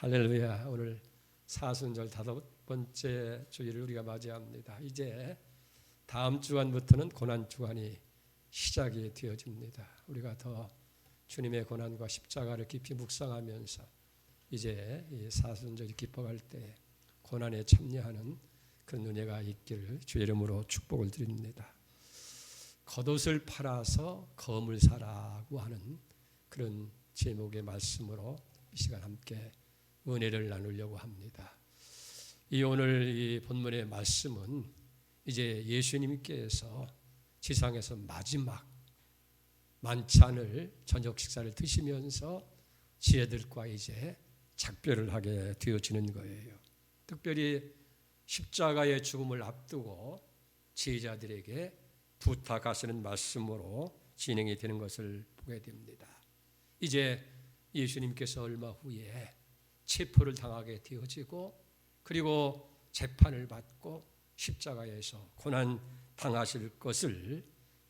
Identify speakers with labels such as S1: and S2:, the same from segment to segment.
S1: 할렐루야. 오늘 사순절 5번째 주일을 우리가 맞이합니다. 이제 다음 주간부터는 고난 주간이 시작이 되어집니다. 우리가 더 주님의 고난과 십자가를 깊이 묵상하면서 이제 이 사순절이 깊어갈 때 고난에 참여하는 그런 은혜가 있기를 주의 이름으로 축복을 드립니다. 겉옷을 팔아서 검을 사라고 하는 그런 제목의 말씀으로 이 시간 함께 은혜를 나누려고 합니다. 오늘 이 본문의 말씀은 이제 예수님께서 지상에서 마지막 만찬을 저녁 식사를 드시면서 지혜들과 이제 작별을 하게 되어지는 거예요. 특별히 십자가의 죽음을 앞두고 지혜자들에게 부탁하시는 말씀으로 진행이 되는 것을 보게 됩니다. 이제 예수님께서 얼마 후에 체포를 당하게 되어지고 그리고 재판을 받고 십자가에서 고난 당하실 것을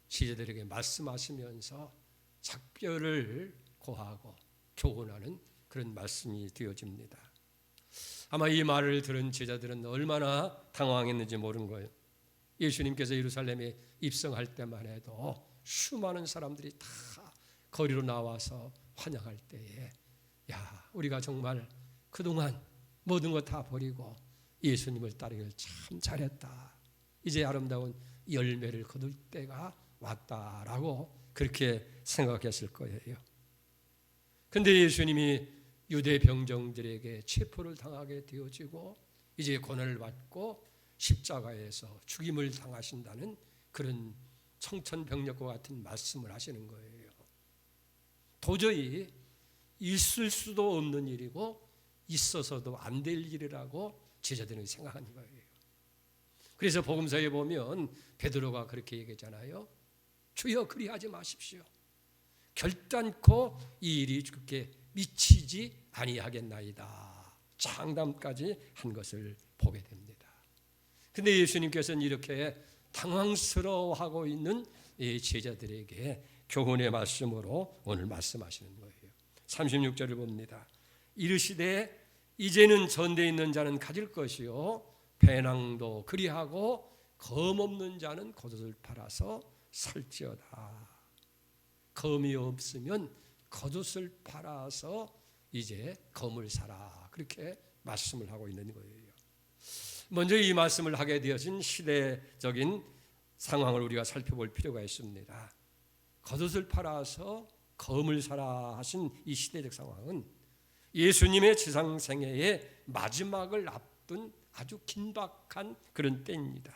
S1: 지혜들에게 말씀하시면서 작별을 고하고 교훈하는 그런 말씀이 되어집니다. 아마 이 말을 들은 제자들은 얼마나 당황했는지 모르는 거예요. 예수님께서 예루살렘에 입성할 때만 해도 수많은 사람들이 다 거리로 나와서 환영할 때에 야, 우리가 정말 그동안 모든 것 다 버리고 예수님을 따르기를 참 잘했다. 이제 아름다운 열매를 거둘 때가 왔다라고 그렇게 생각했을 거예요. 그런데 예수님이 유대 병정들에게 체포를 당하게 되어지고 이제 고난을 받고 십자가에서 죽임을 당하신다는 그런 청천벽력과 같은 말씀을 하시는 거예요. 도저히 있을 수도 없는 일이고 있어서도 안 될 일이라고 제자들은 생각하는 거예요. 그래서 복음서에 보면 베드로가 그렇게 얘기하잖아요. 주여 그리하지 마십시오. 결단코 이 일이 그렇게 미치지 아니하겠나이다. 장담까지 한 것을 보게 됩니다. 근데 예수님께서는 이렇게 당황스러워하고 있는 이 제자들에게 교훈의 말씀으로 오늘 말씀하시는 거예요. 36절을 봅니다. 이르시되 이제는 전대에 있는 자는 가질 것이요 배낭도 그리하고 검 없는 자는 겉옷을 팔아서 살지어다. 검이 없으면 겉옷을 팔아서 이제 검을 사라. 그렇게 말씀을 하고 있는 거예요. 먼저 이 말씀을 하게 되어진 시대적인 상황을 우리가 살펴볼 필요가 있습니다. 겉옷을 팔아서 검을 사라 하신 이 시대적 상황은 예수님의 지상생애의 마지막을 앞둔 아주 긴박한 그런 때입니다.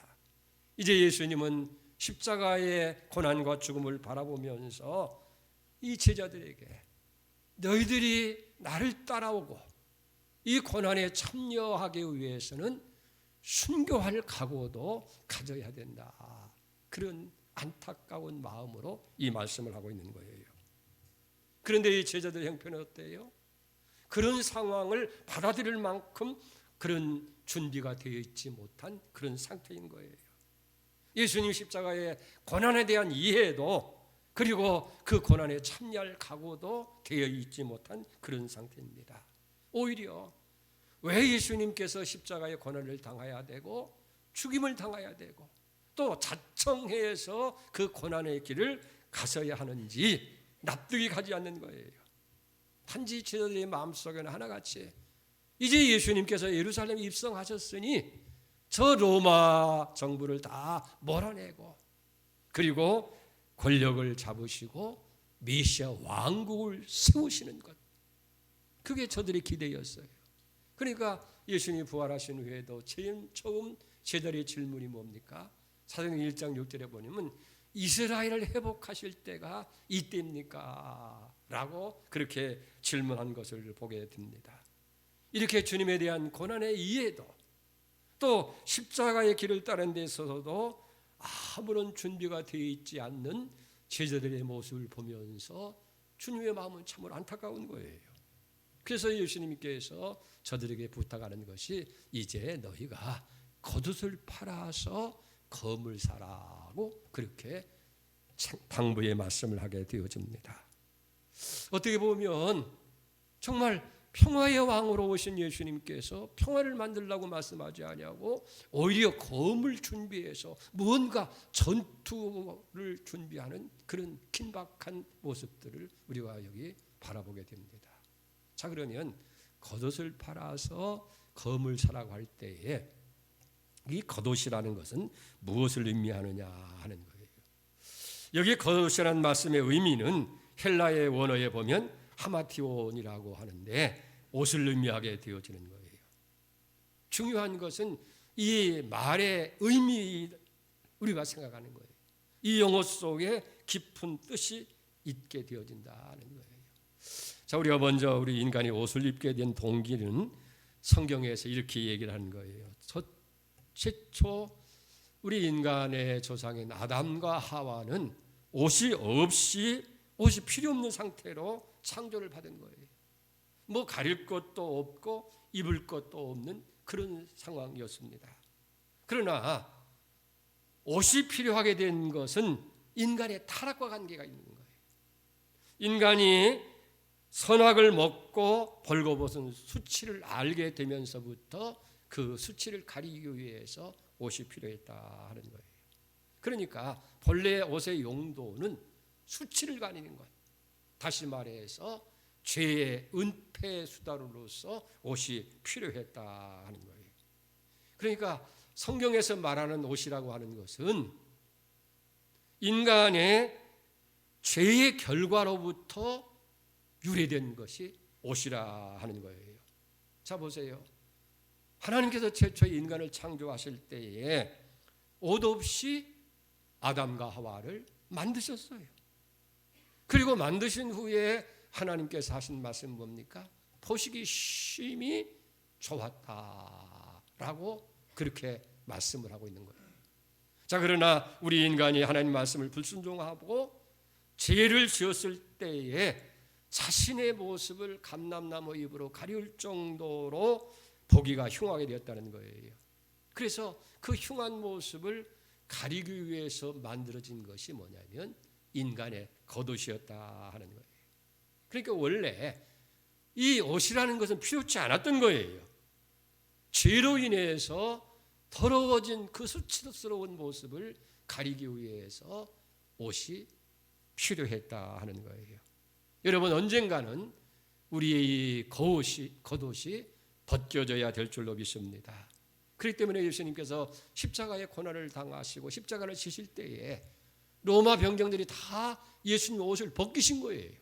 S1: 이제 예수님은 십자가의 고난과 죽음을 바라보면서 이 제자들에게 너희들이 나를 따라오고 이 고난에 참여하기 위해서는 순교할 각오도 가져야 된다. 그런 안타까운 마음으로 이 말씀을 하고 있는 거예요. 그런데 이 제자들의 형편은 어때요? 그런 상황을 받아들일 만큼 그런 준비가 되어 있지 못한 그런 상태인 거예요. 예수님 십자가의 고난에 대한 이해도 그리고 그 고난에 참여할 각오도 되어 있지 못한 그런 상태입니다. 오히려 왜 예수님께서 십자가의 고난을 당해야 되고 죽임을 당해야 되고 또 자청해서 그 고난의 길을 가서야 하는지 납득이 가지 않는 거예요. 단지 제자들의 마음속에는 하나같이 이제 예수님께서 예루살렘에 입성하셨으니 저 로마 정부를 다 몰아내고 그리고 권력을 잡으시고 메시아 왕국을 세우시는 것, 그게 저들의 기대였어요. 그러니까 예수님이 부활하신 후에도 처음 제자들의 질문이 뭡니까? 사도행전 1장 6절에 보면 이스라엘을 회복하실 때가 이때입니까? 라고 그렇게 질문한 것을 보게 됩니다. 이렇게 주님에 대한 고난의 이해도 또 십자가의 길을 따른 데 있어서도 아무런 준비가 되어 있지 않는 제자들의 모습을 보면서 주님의 마음은 참으로 안타까운 거예요. 그래서 예수님께서 저들에게 부탁하는 것이 이제 너희가 겉옷을 팔아서 검을 사라고 그렇게 당부의 말씀을 하게 되어집니다. 어떻게 보면 정말 평화의 왕으로 오신 예수님께서 평화를 만들라고 말씀하지 아니하고 오히려 검을 준비해서 무언가 전투를 준비하는 그런 긴박한 모습들을 우리가 여기 바라보게 됩니다. 자, 그러면 겉옷을 팔아서 검을 사라고 할 때에 이 겉옷이라는 것은 무엇을 의미하느냐 하는 거예요. 여기 겉옷이라는 말씀의 의미는 헬라의 원어에 보면 하마티온이라고 하는데 옷을 의미하게 되어지는 거예요. 중요한 것은 이 말의 의미 우리가 생각하는 거예요. 이 용어 속에 깊은 뜻이 있게 되어진다는 거예요. 자, 우리가 먼저 우리 인간이 옷을 입게 된 동기는 성경에서 이렇게 얘기를 하는 거예요. 최초 우리 인간의 조상인 아담과 하와는 옷이 필요 없는 상태로 창조를 받은 거예요. 뭐 가릴 것도 없고 입을 것도 없는 그런 상황이었습니다. 그러나 옷이 필요하게 된 것은 인간의 타락과 관계가 있는 거예요. 인간이 선악을 먹고 벌거벗은 수치를 알게 되면서부터 그 수치를 가리기 위해서 옷이 필요했다 하는 거예요. 그러니까 본래 옷의 용도는 수치를 가리는 것. 다시 말해서 죄의 은폐 수단으로서 옷이 필요했다 하는 거예요. 그러니까 성경에서 말하는 옷이라고 하는 것은 인간의 죄의 결과로부터 유래된 것이 옷이라 하는 거예요. 자, 보세요. 하나님께서 최초의 인간을 창조하실 때에 옷 없이 아담과 하와를 만드셨어요. 그리고 만드신 후에 하나님께서 하신 말씀 뭡니까? 보시기 심히 좋았다라고 그렇게 말씀을 하고 있는 거예요. 자, 그러나 우리 인간이 하나님 말씀을 불순종하고 죄를 지었을 때에 자신의 모습을 감람나무 잎으로 가리울 정도로 보기가 흉하게 되었다는 거예요. 그래서 그 흉한 모습을 가리기 위해서 만들어진 것이 뭐냐면 인간의 겉옷이었다 하는 거예요. 그러니까 원래 이 옷이라는 것은 필요치 않았던 거예요. 죄로 인해서 더러워진 그 수치스러운 모습을 가리기 위해서 옷이 필요했다 하는 거예요. 여러분, 언젠가는 우리의 이 겉옷이 벗겨져야 될 줄로 믿습니다. 그렇기 때문에 예수님께서 십자가의 고난을 당하시고 십자가를 지실 때에 로마 병정들이 다 예수님 옷을 벗기신 거예요.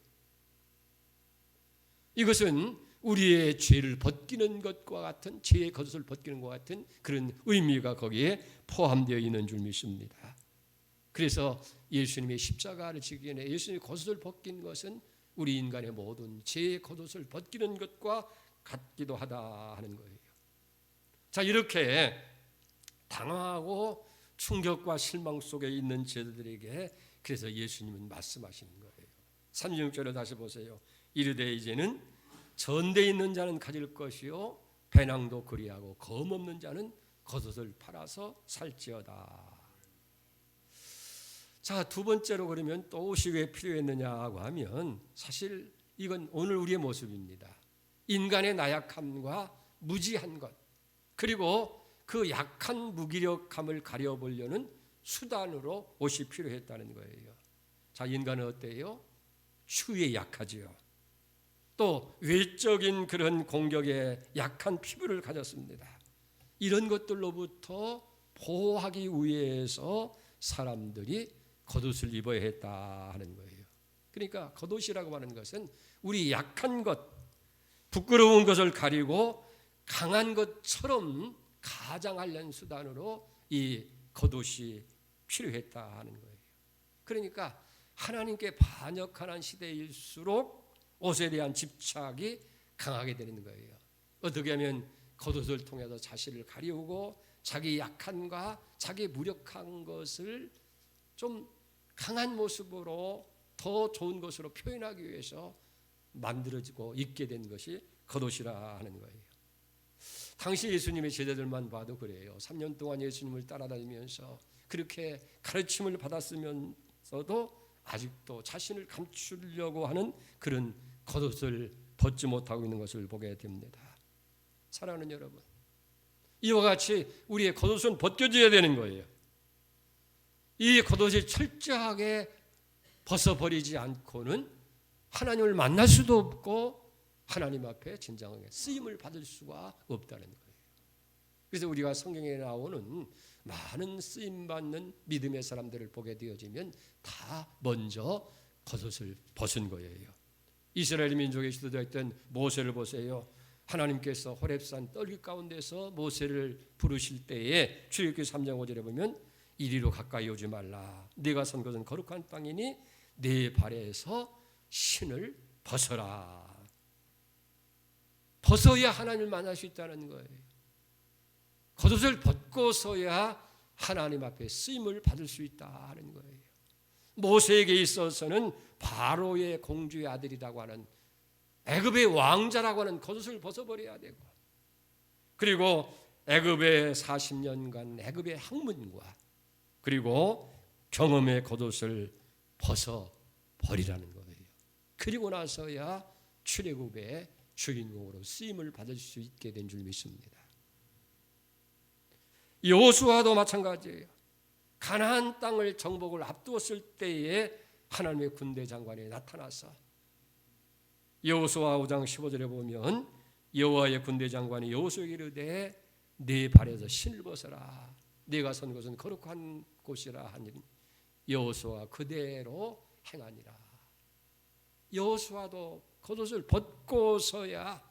S1: 이것은 우리의 죄를 벗기는 것과 같은, 죄의 겉옷을 벗기는 것과 같은 그런 의미가 거기에 포함되어 있는 줄 믿습니다. 그래서 예수님의 십자가를 지기 전에 예수님의 겉옷을 벗긴 것은 우리 인간의 모든 죄의 겉옷을 벗기는 것과 같기도 하다 하는 거예요. 자, 이렇게 당황하고 충격과 실망 속에 있는 제자들에게 그래서 예수님은 말씀하시는 거예요. 36절을 다시 보세요. 이르되 이제는 전대 있는 자는 가질 것이요 배낭도 그리하고 검 없는 자는 겉옷을 팔아서 살지어다. 자, 두 번째로 그러면 또 옷이 왜 필요했느냐고 하면 사실 이건 오늘 우리의 모습입니다. 인간의 나약함과 무지한 것, 그리고 그 약한 무기력함을 가려보려는 수단으로 옷이 필요했다는 거예요. 자, 인간은 어때요? 추위에 약하지요. 또 외적인 그런 공격에 약한 피부를 가졌습니다. 이런 것들로부터 보호하기 위해서 사람들이 겉옷을 입어야 했다 하는 거예요. 그러니까 겉옷이라고 하는 것은 우리 약한 것, 부끄러운 것을 가리고 강한 것처럼 가장하려는 수단으로 이 겉옷이 필요했다 하는 거예요. 그러니까 하나님께 반역하는 시대일수록 옷에 대한 집착이 강하게 되는 거예요. 어떻게 하면 겉옷을 통해서 자신을 가리우고 자기 약함과 자기 무력한 것을 좀 강한 모습으로 더 좋은 것으로 표현하기 위해서 만들어지고 입게 된 것이 겉옷이라 하는 거예요. 당시 예수님의 제자들만 봐도 그래요. 3년 동안 예수님을 따라다니면서 그렇게 가르침을 받았으면서도 아직도 자신을 감추려고 하는 그런 겉옷을 벗지 못하고 있는 것을 보게 됩니다. 사랑하는 여러분, 이와 같이 우리의 겉옷은 벗겨져야 되는 거예요. 이 겉옷이 철저하게 벗어버리지 않고는 하나님을 만날 수도 없고 하나님 앞에 진정하게 쓰임을 받을 수가 없다는 거예요. 그래서 우리가 성경에 나오는 많은 쓰임받는 믿음의 사람들을 보게 되어지면 다 먼저 겉옷을 벗은 거예요. 이스라엘 민족의 지도자였던 모세를 보세요. 하나님께서 호렙산 떨기 가운데서 모세를 부르실 때에 출애굽기 3장 5절에 보면 이리로 가까이 오지 말라. 네가 선 것은 거룩한 땅이니 네 발에서 신을 벗어라. 벗어야 하나님을 만날 수 있다는 거예요. 겉옷을 벗고서야 하나님 앞에 쓰임을 받을 수 있다 하는 거예요. 모세에게 있어서는 바로의 공주의 아들이라고 하는 애굽의 왕자라고 하는 겉옷을 벗어버려야 되고, 그리고 애굽의 40년간 애굽의 학문과 그리고 경험의 겉옷을 벗어버리라는 거예요. 그리고 나서야 출애굽의 주인공으로 쓰임을 받을 수 있게 된 줄 믿습니다. 여호수아도 마찬가지예요. 가나안 땅을 정복을 앞두었을 때에 하나님의 군대 장관이 나타나서 여호수아 5장 15절에 보면 여호와의 군대 장관이 여호수아에게 이르되 네 발에서 신을 벗어라. 네가 선 곳은 거룩한 곳이라 하니 여호수아 그대로 행하니라. 여호수아도 겉옷을 벗고서야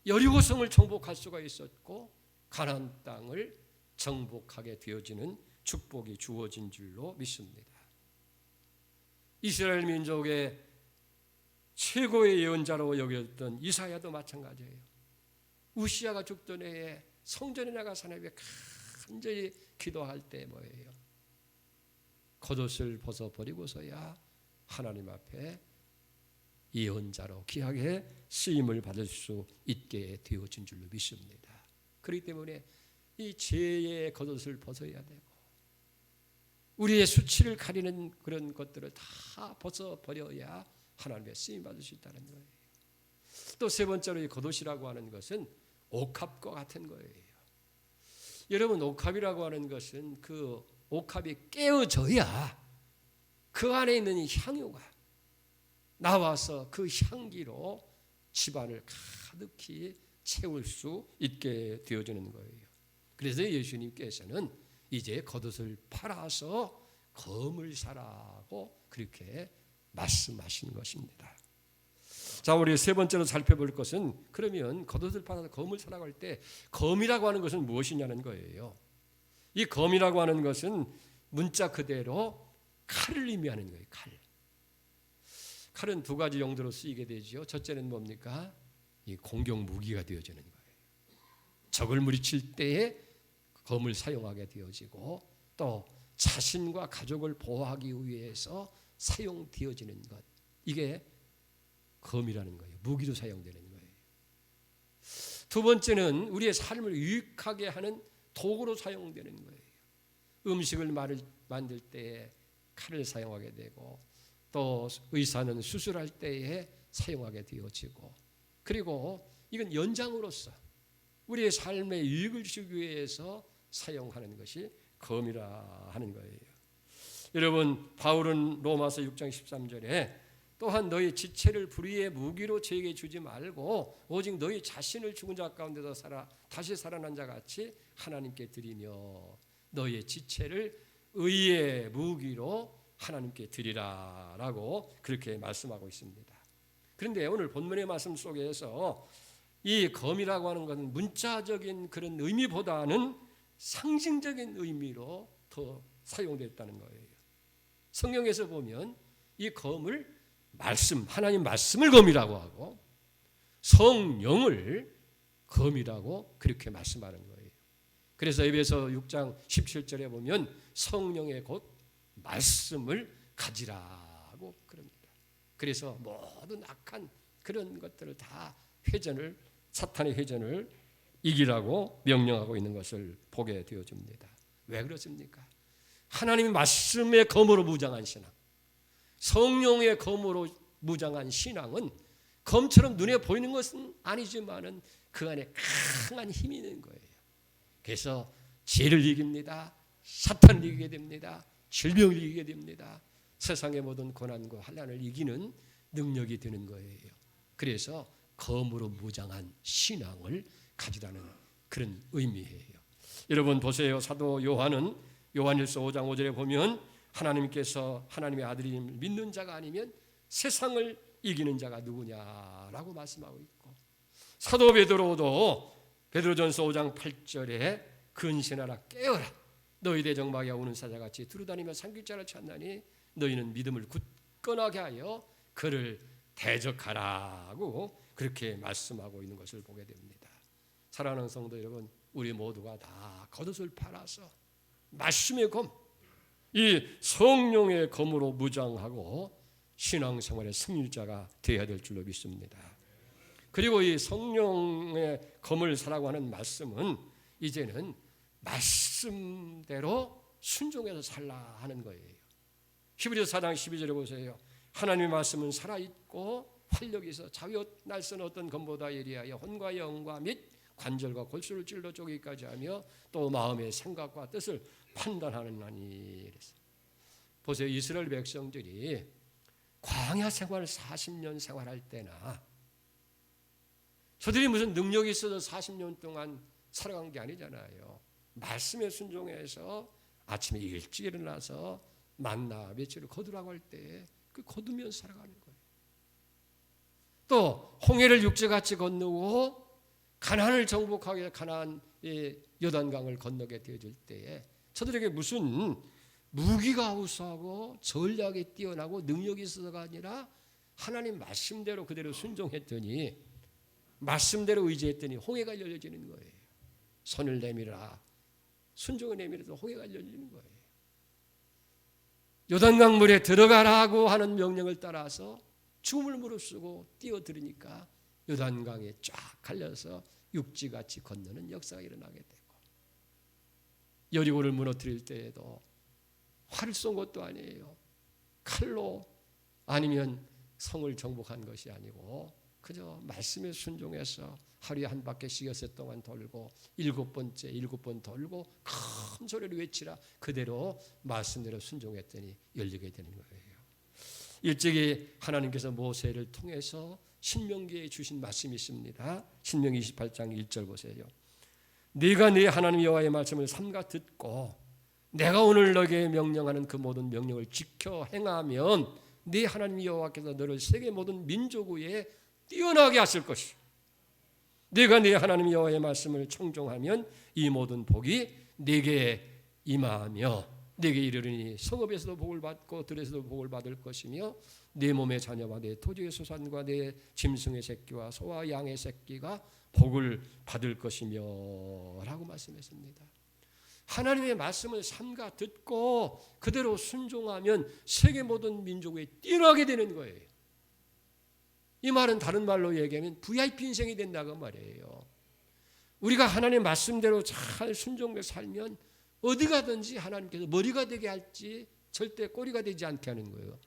S1: 여리고성을 정복할 수가 있었고 가나안 땅을 정복하게 되어지는 축복이 주어진 줄로 믿습니다. 이스라엘 민족의 최고의 예언자로 여겼던 이사야도 마찬가지예요. 우시아가 죽던 해에 성전에 나가서 하나님께 간절히 기도할 때 뭐예요? 겉옷을 벗어버리고서야 하나님 앞에 예언자로 귀하게 쓰임을 받을 수 있게 되어진 줄로 믿습니다. 그렇기 때문에 이 죄의 겉옷을 벗어야 되고 우리의 수치를 가리는 그런 것들을 다 벗어버려야 하나님의 쓰임 받을 수 있다는 거예요. 또 세 번째로 이 겉옷이라고 하는 것은 옥합과 같은 거예요. 여러분, 옥합이라고 하는 것은 그 옥합이 깨어져야 그 안에 있는 이 향유가 나와서 그 향기로 집안을 가득히 채울 수 있게 되어지는 거예요. 그래서 예수님께서는 이제 겉옷을 팔아서 검을 사라고 그렇게 말씀하신 것입니다. 자, 우리 세 번째로 살펴볼 것은 그러면 겉옷을 팔아서 검을 사라고 할 때 검이라고 하는 것은 무엇이냐는 거예요. 이 검이라고 하는 것은 문자 그대로 칼을 의미하는 거예요. 칼은 두 가지 용도로 쓰이게 되죠. 첫째는 뭡니까? 이 공격 무기가 되어지는 거예요. 적을 물리칠 때에 검을 사용하게 되어지고 또 자신과 가족을 보호하기 위해서 사용되어지는 것, 이게 검이라는 거예요. 무기로 사용되는 거예요. 두 번째는 우리의 삶을 유익하게 하는 도구로 사용되는 거예요. 음식을 만들 때에 칼을 사용하게 되고 또 의사는 수술할 때에 사용하게 되어지고, 그리고 이건 연장으로서 우리의 삶에 유익을 주기 위해서 사용하는 것이 검이라 하는 거예요. 여러분, 바울은 로마서 6장 13절에 또한 너희 지체를 불의의 무기로 저에게 주지 말고 오직 너희 자신을 죽은 자 가운데서 다시 살아난 자 같이 하나님께 드리며 너희의 지체를 의의 무기로 하나님께 드리라라고 그렇게 말씀하고 있습니다. 그런데 오늘 본문의 말씀 속에서 이 검이라고 하는 것은 문자적인 그런 의미보다는 상징적인 의미로 더 사용됐다는 거예요. 성경에서 보면 이 검을 하나님 말씀을 검이라고 하고 성령을 검이라고 그렇게 말씀하는 거예요. 그래서 에베소 6장 17절에 보면 성령의 곧 말씀을 가지라고 그럽니다. 그래서 모든 악한 그런 것들을 다 사탄의 회전을 이기라고 명령하고 있는 것을 보게 되어집니다. 왜 그렇습니까? 하나님의 말씀의 검으로 무장한 신앙, 성령의 검으로 무장한 신앙은 검처럼 눈에 보이는 것은 아니지만은 그 안에 강한 힘이 있는 거예요. 그래서 죄를 이깁니다. 사탄을 이기게 됩니다. 질병을 이기게 됩니다. 세상의 모든 고난과 환난을 이기는 능력이 되는 거예요. 그래서 검으로 무장한 신앙을 가지라는 그런 의미예요. 여러분 보세요. 사도 요한은 요한일서 5장 5절에 보면 하나님께서 하나님의 아들임을 믿는 자가 아니면 세상을 이기는 자가 누구냐라고 말씀하고 있고, 사도 베드로도 베드로전서 5장 8절에 근신하라 깨어라 너희 대적마귀가 우는 사자같이 두루다니며 삼킬자를 찾나니 너희는 믿음을 굳건하게 하여 그를 대적하라고 그렇게 말씀하고 있는 것을 보게 됩니다. 사랑하는 성도 여러분, 우리 모두가 다 겉옷을 팔아서 말씀의 검, 이 성령의 검으로 무장하고 신앙생활의 승리자가 되어야 될 줄로 믿습니다. 그리고 이 성령의 검을 사라고 하는 말씀은 이제는 말씀대로 순종해서 살라 하는 거예요. 히브리서 4장 12절에 보세요. 하나님의 말씀은 살아있고 활력이 있어 자위옷 날선 어떤 검보다 예리하여 혼과 영과 및 관절과 골수를 찔러 쪼개기까지 하며 또 마음의 생각과 뜻을 판단하느니. 보세요. 이스라엘 백성들이 광야 생활 40년 생활할 때나 저들이 무슨 능력이 있어서 40년 동안 살아간 게 아니잖아요. 말씀에 순종해서 아침에 일찍 일어나서 만나 며칠을 거두라고 할 때 그 거두면서 살아가는 거예요. 또 홍해를 육지같이 건너고 가나안을 정복하기 위해 가나안의 요단강을 건너게 되어질 때에 저들에게 무슨 무기가 우수하고 전략이 뛰어나고 능력이 있어서가 아니라 하나님 말씀대로 그대로 순종했더니 말씀대로 의지했더니 홍해가 열려지는 거예요. 손을 내밀어라. 순종을 내밀어서 홍해가 열리는 거예요. 요단강 물에 들어가라고 하는 명령을 따라서 죽음을 무릅쓰고 뛰어들으니까 요단강에 쫙 갈려서 육지같이 건너는 역사가 일어나게 되고, 여리고를 무너뜨릴 때에도 활을 쏜 것도 아니에요. 칼로 아니면 성을 정복한 것이 아니고 그저 말씀에 순종해서 하루에 한 바퀴씩 여섯 동안 돌고 7번 돌고 큰 소리를 외치라 그대로 말씀대로 순종했더니 열리게 되는 거예요. 일찍이 하나님께서 모세를 통해서 신명기에 주신 말씀이 있습니다. 신명기 28장 1절 보세요. 네가 네 하나님 여호와의 말씀을 삼가 듣고 내가 오늘 너에게 명령하는 그 모든 명령을 지켜 행하면 네 하나님 여호와께서 너를 세계 모든 민족 위에 뛰어나게 하실 것이요. 네가 네 하나님 여호와의 말씀을 청종하면 이 모든 복이 네게 임하며 네게 이르리니 성읍에서도 복을 받고 들에서도 복을 받을 것이며 네 몸의 자녀와 네 토지의 소산과 네 짐승의 새끼와 소와 양의 새끼가 복을 받을 것이며 라고 말씀했습니다. 하나님의 말씀을 삼가 듣고 그대로 순종하면 세계 모든 민족에 뛰어나게 되는 거예요. 이 말은 다른 말로 얘기하면 VIP 인생이 된다고 말이에요. 우리가 하나님의 말씀대로 잘 순종해서 살면 어디 가든지 하나님께서 머리가 되게 할지 절대 꼬리가 되지 않게 하는 거예요.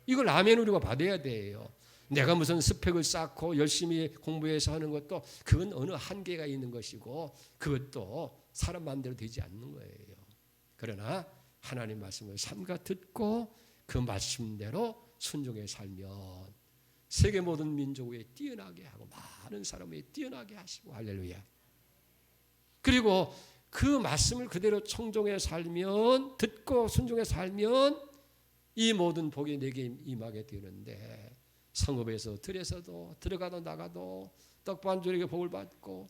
S1: 이걸 아멘 우리가 받아야 돼요. 내가 무슨 스펙을 쌓고 열심히 공부해서 하는 것도 그건 어느 한계가 있는 것이고 그것도 사람 마음대로 되지 않는 거예요. 그러나 하나님 말씀을 삼가 듣고 그 말씀대로 순종해 살면 세계 모든 민족 위에 뛰어나게 하고 많은 사람 위에 뛰어나게 하시고 할렐루야. 그리고 그 말씀을 그대로 청종해 살면 듣고 순종해 살면 이 모든 복이 내게 임하게 되는데 성읍에서 들에서도 들어가도 나가도 떡반죽에게 복을 받고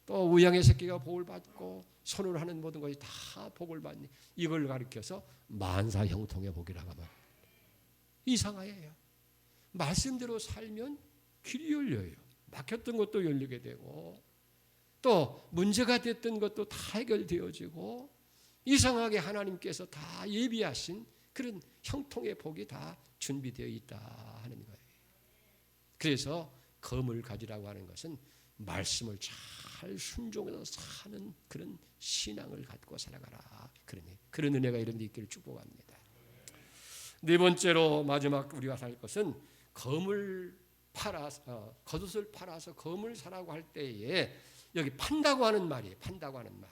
S1: 또 우양의 새끼가 복을 받고 손으로 하는 모든 것이 다 복을 받니 이걸 가리켜서 만사형통의 복이라고 하면 이상하예요. 말씀대로 살면 길이 열려요. 막혔던 것도 열리게 되고 또 문제가 됐던 것도 다 해결되어지고 이상하게 하나님께서 다 예비하신 그런 형통의 복이 다 준비되어 있다 하는 거예요. 그래서 검을 가지라고 하는 것은 말씀을 잘 순종해서 사는 그런 신앙을 갖고 살아가라. 그런 은혜가 이런 데 있기를 축복합니다. 네 번째로 마지막 우리가 살 것은 검을 겉옷을 팔아서 검을 사라고 할 때에 여기 판다고 하는 말이에요. 판다고 하는 말.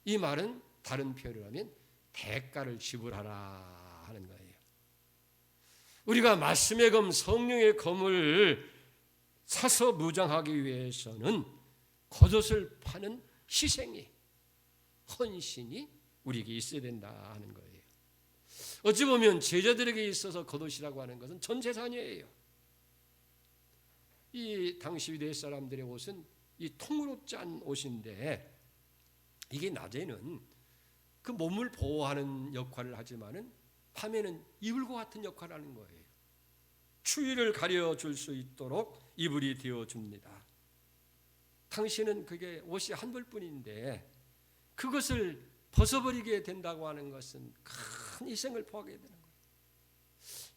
S1: 이 말은 다른 표현을 하면 대가를 지불하라 하는 거예요. 우리가 말씀의 검, 성령의 검을 사서 무장하기 위해서는 겉옷을 파는 희생이, 헌신이 우리에게 있어야 된다 하는 거예요. 어찌 보면 제자들에게 있어서 겉옷이라고 하는 것은 전 재산이에요. 이 당시 유대 사람들의 옷은 이 통으로 짠 옷인데 이게 낮에는 그 몸을 보호하는 역할을 하지만은 밤에는 이불과 같은 역할을 하는 거예요. 추위를 가려줄 수 있도록 이불이 되어줍니다. 당시는 그게 옷이 한 벌뿐인데 그것을 벗어버리게 된다고 하는 것은 큰 희생을 포하게 되는 거예요.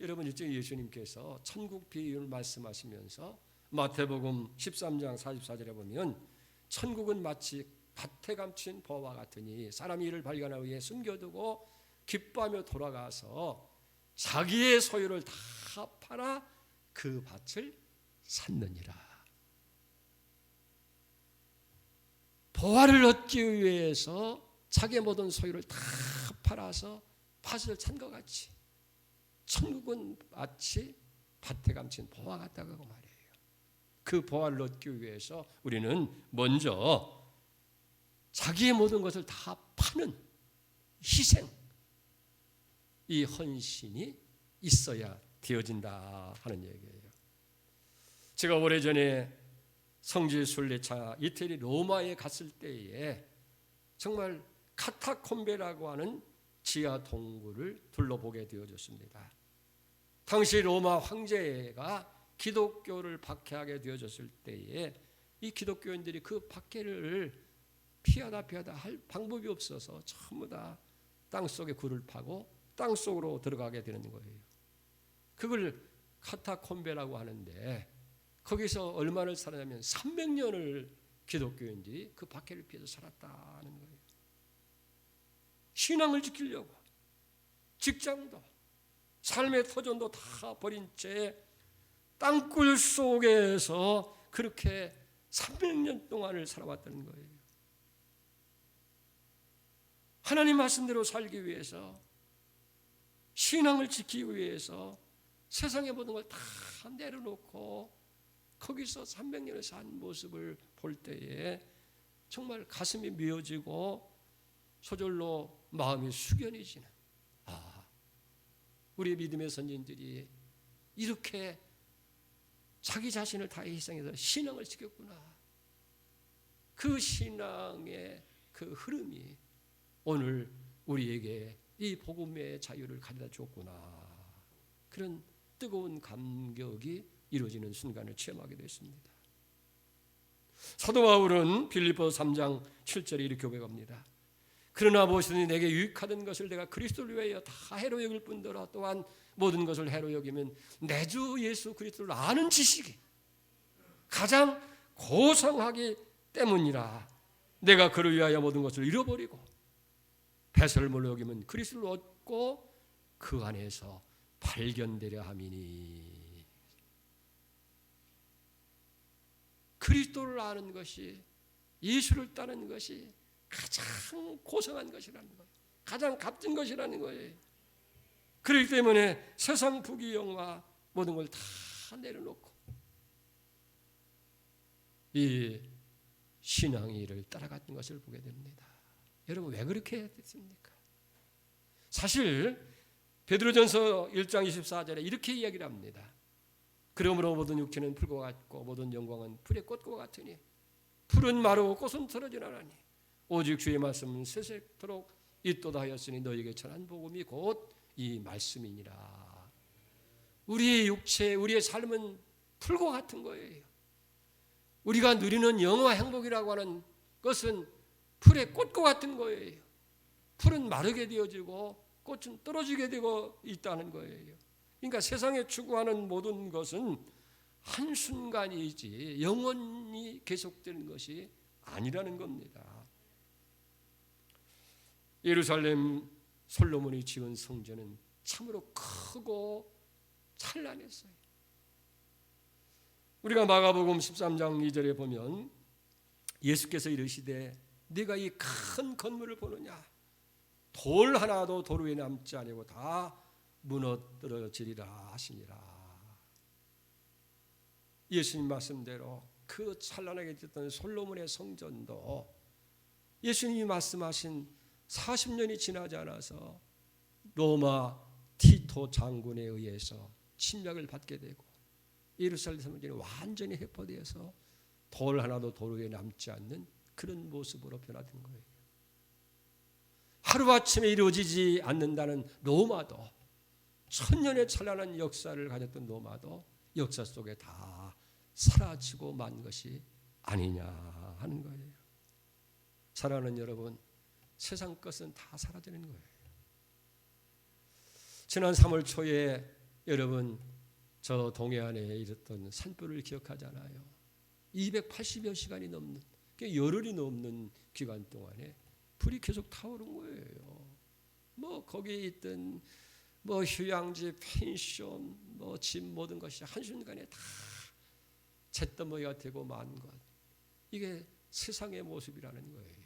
S1: 여러분, 일찍 예수님께서 천국 비유를 말씀하시면서 마태복음 13장 44절에 보면 천국은 마치 밭에 감춘 버와 같으니 사람이 이를 발견하기 위해 숨겨두고 기뻐하며 돌아가서 자기의 소유를 다 팔아 그 밭을 샀느니라. 보화를 얻기 위해서 자기의 모든 소유를 다 팔아서 밭을 산 것 같이 천국은 마치 밭에 감춘 보화 같다고 말해요. 그 보화를 얻기 위해서 우리는 먼저 자기의 모든 것을 다 파는 희생, 이 헌신이 있어야 되어진다 하는 얘기예요. 제가 오래전에 성지 순례차 이태리 로마에 갔을 때에 정말 카타콤베라고 하는 지하 동굴을 둘러보게 되어졌습니다. 당시 로마 황제가 기독교를 박해하게 되어졌을 때에 이 기독교인들이 그 박해를 피하다 할 방법이 없어서 전부 다 땅속에 굴을 파고 땅속으로 들어가게 되는 거예요. 그걸 카타콤베라고 하는데 거기서 얼마를 살았냐면 300년을 기독교인들이 그 박해를 피해서 살았다는 거예요. 신앙을 지키려고 직장도 삶의 터전도 다 버린 채 땅굴 속에서 그렇게 300년 동안을 살아왔다는 거예요. 하나님 말씀대로 살기 위해서 신앙을 지키기 위해서 세상의 모든 걸 다 내려놓고 거기서 300년을 산 모습을 볼 때에 정말 가슴이 미어지고 저절로 마음이 숙연해지는, 우리 믿음의 선진들이 이렇게 자기 자신을 다 희생해서 신앙을 지켰구나. 그 신앙의 그 흐름이 오늘 우리에게 이 복음의 자유를 가져다 줬구나. 그런 뜨거운 감격이 이루어지는 순간을 체험하게 됐습니다. 사도 바울은 빌립보서 3장 7절에 이렇게 고백합니다. 그러나 무엇이든지 내게 유익하던 것을 내가 그리스도를 위하여 다 해로 여길 뿐더러 또한 모든 것을 해로 여기면 내 주 예수 그리스도를 아는 지식이 가장 고상하기 때문이라. 내가 그를 위하여 모든 것을 잃어버리고 배설물로 여기면 그리스도를 얻고 그 안에서 발견되려 함이니. 그리스도를 아는 것이, 예수를 따르는 것이 가장 고상한 것이라는 거예요. 가장 값진 것이라는 거예요. 그렇기 때문에 세상 부귀영화 모든 걸 다 내려놓고 이 신앙의를 따라갔던 것을 보게 됩니다. 여러분, 왜 그렇게 됐습니까? 사실 베드로전서 1장 24절에 이렇게 이야기를 합니다. 그러므로 모든 육체는 풀과 같고 모든 영광은 풀의 꽃과 같으니 풀은 마르고 꽃은 떨어지나니 오직 주의 말씀은 세세토록 있도다 하였으니 너희에게 전한 복음이 곧 이 말씀이니라. 우리의 육체, 우리의 삶은 풀과 같은 거예요. 우리가 누리는 영화 행복이라고 하는 것은 풀의 꽃과 같은 거예요. 풀은 마르게 되어지고 꽃은 떨어지게 되고 있다는 거예요. 그러니까 세상에 추구하는 모든 것은 한순간이지 영원히 계속되는 것이 아니라는 겁니다. 예루살렘 솔로몬이 지은 성전은 참으로 크고 찬란했어요. 우리가 마가복음 13장 2절에 보면 예수께서 이르시되 네가 이 큰 건물을 보느냐 돌 하나도 도로 위에 남지 아니고 다 무너뜨려지리라 하시니라. 예수님 말씀대로 그 찬란하게 짓던 솔로몬의 성전도 예수님이 말씀하신 40년이 지나지 않아서 로마 티토 장군에 의해서 침략을 받게 되고 예루살렘 성전이 완전히 해포되어서 돌 하나도 도로 위에 남지 않는 그런 모습으로 변화된 거예요. 하루아침에 이루어지지 않는다는 로마도, 천년의 찬란한 역사를 가졌던 로마도 역사 속에 다 사라지고 만 것이 아니냐 하는 거예요. 사랑하는 여러분, 세상 것은 다 사라지는 거예요. 지난 3월 초에 여러분 저 동해안에 있었던 산불을 기억하잖아요. 280여 시간이 넘는, 열흘이 넘는 기간 동안에 불이 계속 타오른 거예요. 뭐 거기에 있던 뭐 휴양지, 펜션, 뭐 집 모든 것이 한순간에 다 잿더미가 되고 만 것. 이게 세상의 모습이라는 거예요.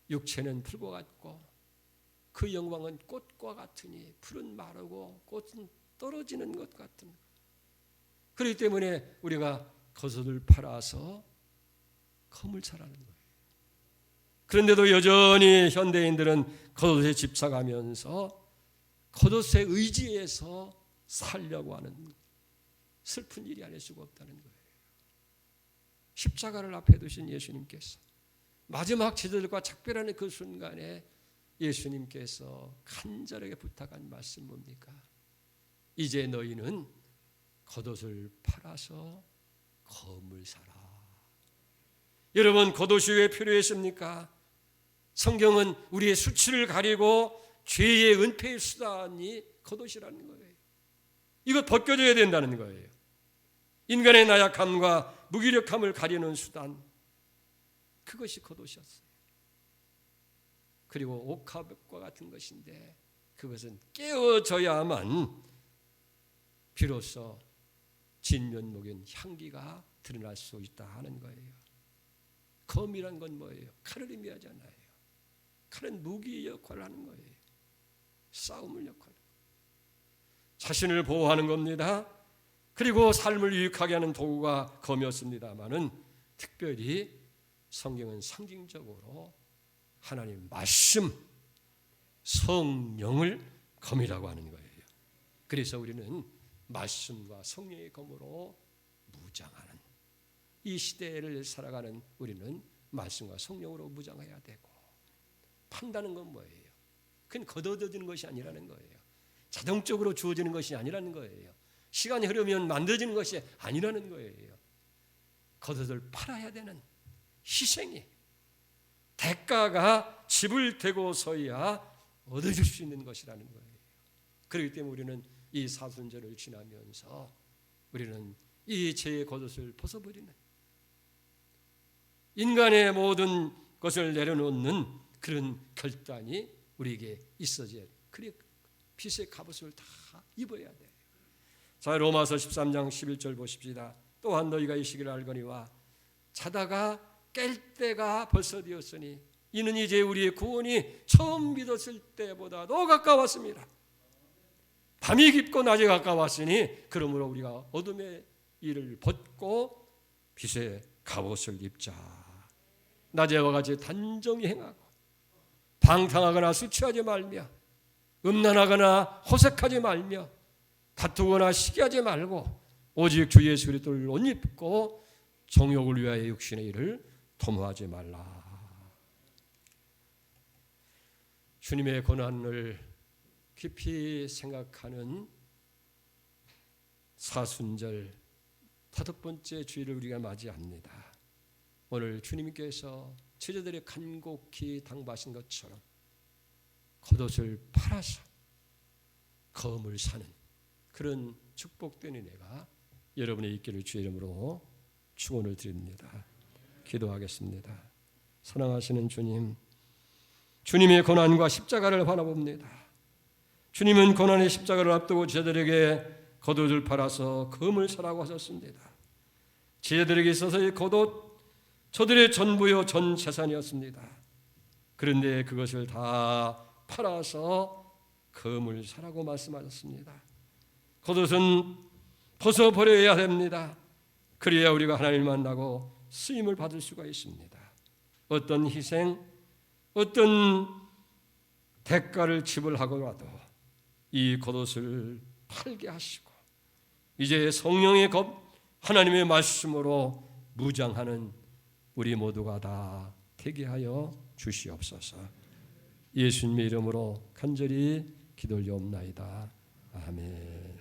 S1: 육체는 풀과 같고 그 영광은 꽃과 같으니 풀은 마르고 꽃은 떨어지는 것 같은. 그렇기 때문에 우리가 겉옷을 팔아서 검을 사라는 거예요. 그런데도 여전히 현대인들은 겉옷에 집착하면서 겉옷에 의지해서 살려고 하는 슬픈 일이 아닐 수가 없다는 거예요. 십자가를 앞에 두신 예수님께서 마지막 제자들과 작별하는 그 순간에 예수님께서 간절하게 부탁한 말씀 뭡니까? 이제 너희는 겉옷을 팔아서 검을 사라. 여러분, 겉옷이 왜 필요했습니까? 성경은 우리의 수치를 가리고 죄의 은폐의 수단이 겉옷이라는 거예요. 이거 벗겨져야 된다는 거예요. 인간의 나약함과 무기력함을 가리는 수단, 그것이 겉옷이었어요. 그리고 옥합과 같은 것인데 그것은 깨어져야만 비로소 진면목인 향기가 드러날 수 있다 하는 거예요. 검이란 건 뭐예요? 칼을 의미하잖아요. 칼은 무기의 역할을 하는 거예요. 싸움을 역할을. 자신을 보호하는 겁니다. 그리고 삶을 유익하게 하는 도구가 검이었습니다마는 특별히 성경은 상징적으로 하나님 말씀, 성령을 검이라고 하는 거예요. 그래서 우리는 말씀과 성령의 검으로 무장하는, 이 시대를 살아가는 우리는 말씀과 성령으로 무장해야 되고, 판다는 건 뭐예요? 그건 걷어들이는 것이 아니라는 거예요. 자동적으로 주어지는 것이 아니라는 거예요. 시간이 흐르면 만들어지는 것이 아니라는 거예요. 겉옷을 팔아야 되는 희생이, 대가가 지불되고서야 얻어질 수 있는 것이라는 거예요. 그렇기 때문에 우리는 이 사순절을 지나면서 우리는 이 죄의 겉옷을 벗어버리는, 인간의 모든 것을 내려놓는 그런 결단이 우리에게 있어져야 돼. 그래 빛의 갑옷을 다 입어야 돼. 자, 로마서 13장 11절 보십시다. 또한 너희가 이 시기를 알거니와 자다가 깰 때가 벌써 되었으니 이는 이제 우리의 구원이 처음 믿었을 때보다도 가까웠습니다. 밤이 깊고 낮에 가까웠으니 그러므로 우리가 어둠의 일을 벗고 빛의 갑옷을 입자. 낮에와 같이 단정히 행하고 방탕하거나 수치하지 말며 음란하거나 호색하지 말며 다투거나 시기하지 말고 오직 주 예수 그리스도를 옷 입고 정욕을 위하여 육신의 일을 도모하지 말라. 주님의 고난을 깊이 생각하는 사순절 다섯 번째 주일을 우리가 맞이합니다. 오늘 주님께서 제자들의 간곡히 당부하신 것처럼 겉옷을 팔아서 검을 사는 그런 축복된 은혜가 여러분의 있기를 주의 이름으로 축원을 드립니다. 기도하겠습니다. 사랑하시는 주님, 주님의 고난과 십자가를 바라봅니다. 주님은 고난의 십자가를 앞두고 제자들에게 겉옷을 팔아서 금을 사라고 하셨습니다. 제자들에게 있어서 이 겉옷 저들의 전부요 전 재산이었습니다. 그런데 그것을 다 팔아서 금을 사라고 말씀하셨습니다. 겉옷은 벗어버려야 됩니다. 그래야 우리가 하나님을 만나고 쓰임을 받을 수가 있습니다. 어떤 희생, 어떤 대가를 지불하고라도 이 겉옷을 팔게 하시고 이제 성령의 겁 하나님의 말씀으로 무장하는 우리 모두가 다 되게 하여 주시옵소서. 예수님의 이름으로 간절히 기도 올려옵나이다. 아멘.